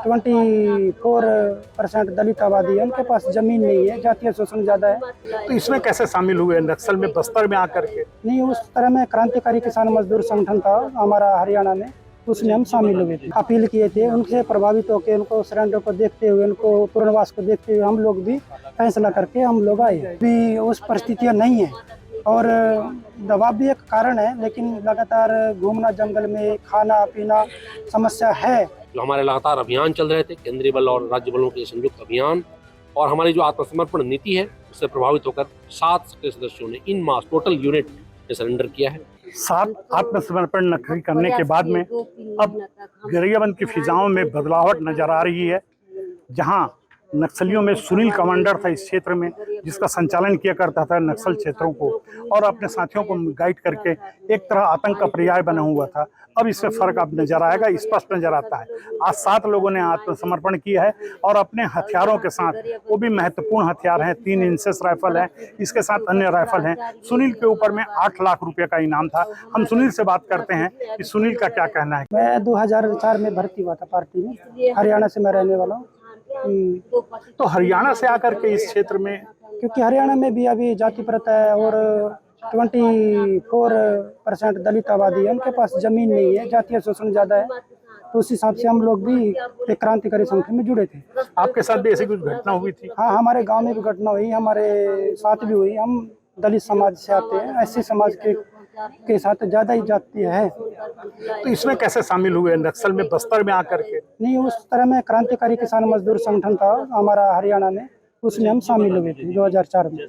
24% दलित आबादी है, उनके पास जमीन नहीं है, जातीय शोषण ज्यादा है। तो इसमें कैसे शामिल हुए नक्सल में बस्तर में आकर के? नहीं, उस तरह में क्रांतिकारी किसान मजदूर संगठन था हमारा हरियाणा में, उसमें हम शामिल हुए थे, अपील किए थे। उनसे प्रभावित होकर, उनको सरेंडर को देखते हुए, उनको पुनर्वास को देखते हुए हम लोग भी फैसला करके हम लोग आए। अभी उस परिस्थितियां नहीं है और दबाव भी एक कारण है, लेकिन लगातार घूमना जंगल में, खाना पीना समस्या है। जो हमारे लगातार अभियान चल रहे थे, केंद्रीय बल और राज्य बलों के संयुक्त अभियान और हमारी जो आत्मसमर्पण नीति है, उससे प्रभावित होकर 7 सक्रिय सदस्यों ने इन मास टोटल यूनिट ने सरेंडर किया है। 7 आत्मसमर्पण नक्सली करने के बाद में अब गरियाबंद की फिजाओं में बदलावट नजर आ रही है। जहां नक्सलियों में सुनील कमांडर था इस क्षेत्र में, जिसका संचालन किया करता था नक्सल क्षेत्रों को और अपने साथियों को गाइड करके एक तरह आतंक का पर्याय बना हुआ था। अब इसमें फर्क अब नजर आएगा, स्पष्ट नजर आता है। आज 7 लोगों ने आत्मसमर्पण किया है और अपने हथियारों के साथ, वो भी महत्वपूर्ण हथियार हैं, 3 इंचेस राइफल है, इसके साथ अन्य राइफल हैं। सुनील के ऊपर में 8 लाख रुपए का इनाम था। हम सुनील से बात करते हैं कि सुनील का क्या कहना है। मैं 2004 में भर्ती हुआ था पार्टी में, हरियाणा से मैं रहने वाला हूँ। तो हरियाणा से आकर के इस क्षेत्र में, क्योंकि हरियाणा में भी अभी जाति प्रथा है और 24% दलित आबादी है, उनके पास जमीन नहीं है, जातीय शोषण ज्यादा है। तो उस हिसाब से हम लोग भी एक क्रांतिकारी संगठन में जुड़े थे। आपके साथ भी ऐसी कुछ घटना हुई थी? हाँ, हमारे गांव में भी घटना हुई, हमारे साथ भी हुई। हम दलित समाज से आते हैं, ऐसे समाज के साथ ज्यादा ही जाती है। तो इसमें कैसे शामिल हुए नक्सल में बस्तर में आकर के? नहीं, उस तरह में क्रांतिकारी किसान मजदूर संगठन था हमारा हरियाणा में, उसमें हम शामिल हुए थे 2004 में।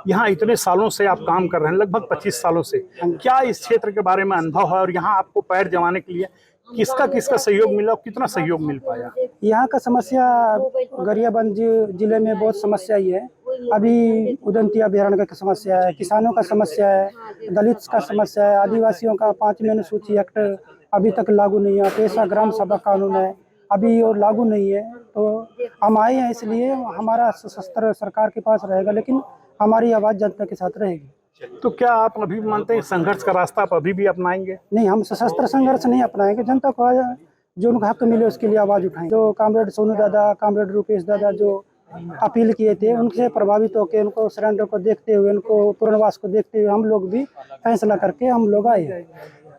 यहाँ इतने सालों से आप काम कर रहे हैं, लगभग 25 सालों से, क्या इस क्षेत्र के बारे में अनुभव है और यहाँ आपको पैर जमाने के लिए किसका सहयोग मिला और कितना सहयोग मिल पाया? यहाँ का समस्या गरियाबंद जिले में बहुत समस्या ही है। अभी उदंती अभयारण्य का समस्या है, किसानों का समस्या है, दलित का समस्या है, आदिवासियों का 5 मैन सूची एक्ट अभी तक लागू नहीं है, पेशा ग्राम सभा कानून है अभी और लागू नहीं है। तो हम आए हैं, इसलिए हमारा सशस्त्र सरकार के पास रहेगा, लेकिन हमारी आवाज़ जनता के साथ रहेगी। तो क्या आप अभी मानते हैं संघर्ष का रास्ता आप अभी भी अपनाएंगे? नहीं, हम सशस्त्र संघर्ष नहीं अपनाएंगे, जनता को जो उनका हक मिले उसके लिए आवाज़ उठाएंगे। जो कामरेड सोनू दादा, कामरेड रूपेश दादा जो अपील किए थे, उनसे प्रभावित होकर, उनको सरेंडर को देखते हुए, उनको पुनर्वास को देखते हुए हम लोग भी फैसला करके हम लोग आए हैं।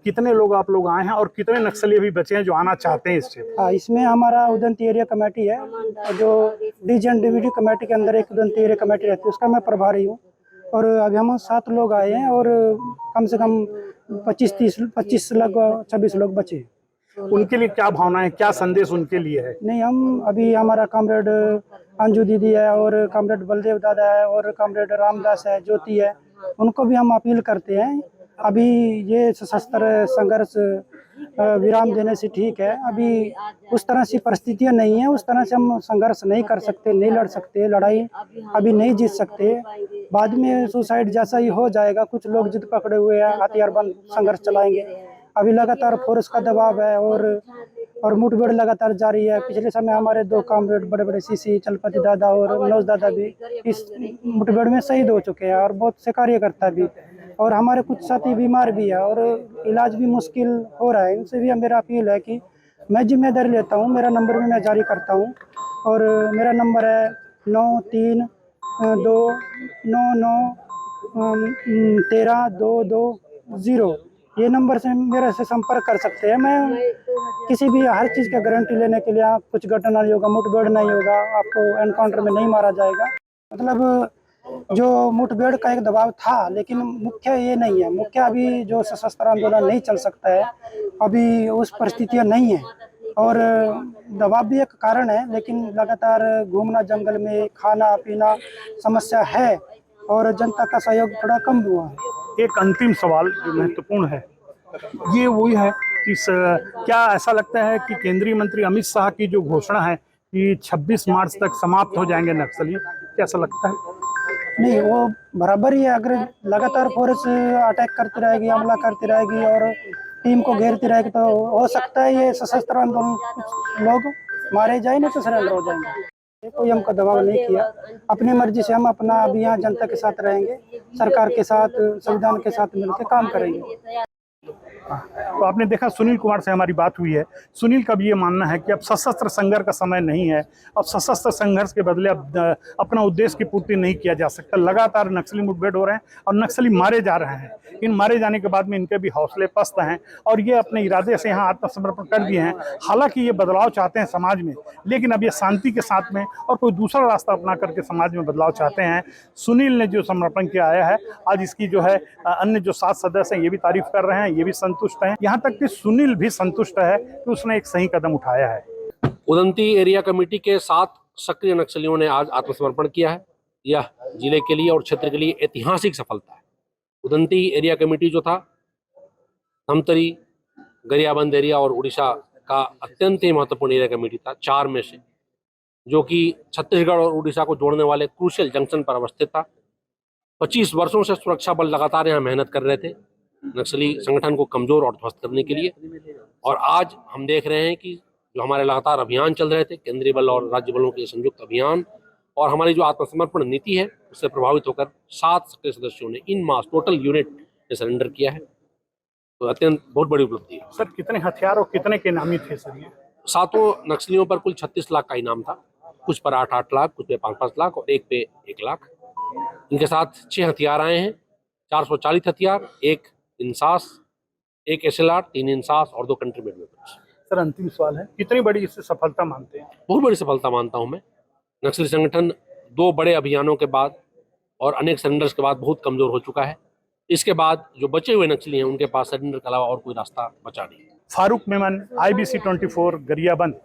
कितने लोग आप लोग आए हैं और कितने नक्सली अभी बचे हैं जो आना चाहते हैं इस क्षेत्र? हाँ, इसमें हमारा उदंती एरिया कमेटी है, जो डीजन डीवीडी कमेटी के अंदर एक उदंती एरिया कमेटी रहती है, उसका मैं प्रभारी हूँ। और अभी हम 7 लोग आए हैं और कम से कम 25 लोग 26 लोग बचे। उनके लिए क्या भावना है, क्या संदेश उनके लिए है? नहीं, हम अभी हमारा कामरेड अंजू दीदी है और कामरेड बलदेव दादा है और कामरेड रामदास है, ज्योति है, उनको भी हम अपील करते हैं। अभी ये सशस्त्र संघर्ष विराम देने से ठीक है, अभी उस तरह से परिस्थितियां नहीं है, उस तरह से हम संघर्ष नहीं कर सकते, नहीं लड़ सकते, लड़ाई अभी नहीं जीत सकते। बाद में सुसाइड जैसा ही हो जाएगा। कुछ लोग जिद पकड़े हुए हैं, हथियारबंद संघर्ष चलाएंगे। अभी लगातार फोर्स का दबाव है और मुठभेड़ लगातार जारी है। पिछले समय हमारे 2 कामरेड बड़े बड़े सीसी चलपति दादा और मनोज दादा भी इस मुठभेड़ में शहीद हो चुके हैं और बहुत से कार्यकर्ता भी, और हमारे कुछ साथी बीमार भी है और इलाज भी मुश्किल हो रहा है। इनसे भी मेरा अपील है कि मैं जिम्मेदारी लेता हूँ, मेरा नंबर भी मैं जारी करता हूँ और मेरा नंबर है 932999132220। ये नंबर से मेरे से संपर्क कर सकते हैं। मैं किसी भी हर चीज़ का गारंटी लेने के लिए, आप कुछ घटना नहीं होगा, मुठभेड़ नहीं होगा, आपको एनकाउंटर में नहीं मारा जाएगा। मतलब जो मुठभेड़ का एक दबाव था, लेकिन मुख्य ये नहीं है। मुख्य अभी जो सशस्त्र आंदोलन नहीं चल सकता है, अभी उस परिस्थितियाँ नहीं है और दबाव भी एक कारण है, लेकिन लगातार घूमना जंगल में, खाना पीना समस्या है और जनता का सहयोग थोड़ा कम हुआ है। एक अंतिम सवाल जो महत्वपूर्ण है, ये वही है कि क्या ऐसा लगता है कि केंद्रीय मंत्री अमित शाह की जो घोषणा है कि 26 मार्च तक समाप्त हो जाएंगे नक्सली, क्या ऐसा लगता है? नहीं, वो बराबर ही है। अगर लगातार फोर्स अटैक करती रहेगी, हमला करती रहेगी और टीम को घेरती रहेगी, तो हो सकता है ये सशस्त्र आंदोलन कुछ लोग मारे जाए, नहीं तो सरेंडर हो जाएंगे। कोई हमको दबाव नहीं किया, अपनी मर्जी से हम अपना अभी यहाँ जनता के साथ रहेंगे, सरकार के साथ, संविधान के साथ मिलकर काम करेंगे। तो आपने देखा सुनील कुमार से हमारी बात हुई है। सुनील का भी ये मानना है कि अब सशस्त्र संघर्ष का समय नहीं है। अब सशस्त्र संघर्ष के बदले अब अपना उद्देश्य की पूर्ति नहीं किया जा सकता। लगातार नक्सली मुठभेड़ हो रहे हैं और नक्सली मारे जा रहे हैं। इन मारे जाने के बाद में इनके भी हौसले पस्त हैं और ये अपने इरादे से यहाँ आत्मसमर्पण कर दिए हैं। हालांकि ये बदलाव चाहते हैं समाज में, लेकिन अब ये शांति के साथ में और कोई दूसरा रास्ता अपना करके समाज में बदलाव चाहते हैं। सुनील ने जो समर्पण किया आया है, आज इसकी जो है अन्य जो 7 सदस्य हैं ये भी तारीफ कर रहे हैं, ये भी संतुष्ट हैं। यहाँ तक कि सुनील भी संतुष्ट है कि उसने एक सही कदम उठाया है। उदंती एरिया कमेटी के 7 सक्रिय नक्सलियों ने आज आत्मसमर्पण किया है। यह जिले के लिए और क्षेत्र के लिए ऐतिहासिक सफलता है। उदंती एरिया कमेटी जो था, धमतरी, गरियाबंद एरिया और उड़ीसा का अत्यंत ही महत्वपूर्ण एरिया कमेटी था, 4 में से, जो कि छत्तीसगढ़ और उड़ीसा को जोड़ने वाले क्रूशियल जंक्शन पर अवस्थित था। 25 वर्षों से सुरक्षा बल लगातार यहाँ मेहनत कर रहे थे नक्सली संगठन को कमजोर और ध्वस्त करने के लिए। और आज हम देख रहे हैं कि जो हमारे लगातार अभियान चल रहे थे, केंद्रीय बल और राज्य बलों के संयुक्त अभियान, और हमारी जो आत्मसमर्पण नीति है, उससे प्रभावित होकर 7 सक्रिय सदस्यों ने इन मास टोटल यूनिट ने सरेंडर किया है। तो अत्यंत बहुत बड़ी उपलब्धि है। सर, कितने हथियार और कितने के इनामी थे सर? ये 7 नक्सलियों पर कुल 36 लाख का इनाम था। कुछ पर 8-8 लाख, कुछ पे 5-5 लाख और एक पे 1 लाख। इनके साथ 6 हथियार आए हैं, 440 हथियार, 1 इंसास, 1 SLR, 3 इंसास और 2 कंट्रीमेड वेपन्स। सर, अंतिम सवाल है, कितनी बड़ी इससे सफलता मानते हैं? बहुत बड़ी सफलता मानता हूं मैं। नक्सली संगठन 2 बड़े अभियानों के बाद और अनेक सरेंडर्स के बाद बहुत कमजोर हो चुका है। इसके बाद जो बचे हुए नक्सली हैं, उनके पास सरेंडर के अलावा और कोई रास्ता बचा नहीं। फारूक मेमन, IBC 24, गरियाबंद।